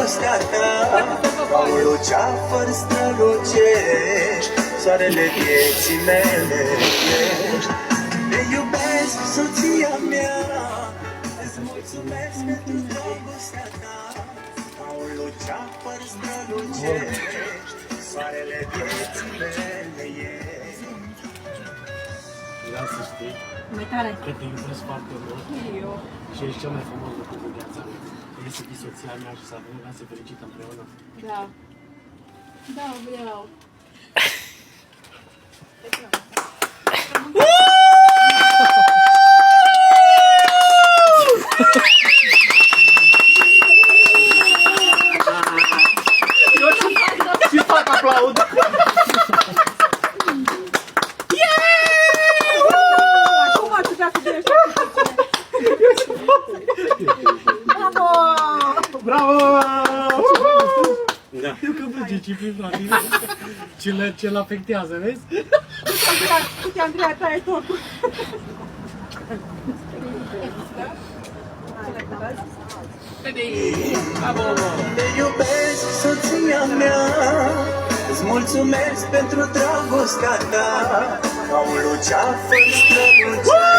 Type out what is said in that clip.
dragostea ta. Ca un luceafăr strălucești, soarele vieții mele ești. Te iubesc, soția mea, îți mulțumesc pentru dragostea ta. Ca un luceafăr strălucești, soarele vieții mele ești. Vreau să știi Mai tare. că te iubesc foarte mult Eu. și ești cel mai frumos lucru din viața mea. Vrei să fii soția mea și să avem viață fericită împreună? Da. Da, vreau. Și fac aplaud! Acum aș putea să fie așa. Bravo! Bravo! Da. Eu când duce ciprii la tine, ce-l afectează, vezi? Uite, Andreea, ta e totul. Te iubesc, soția mea, îți mulțumesc pentru dragostea ta. Ca un luceafăr strălucești,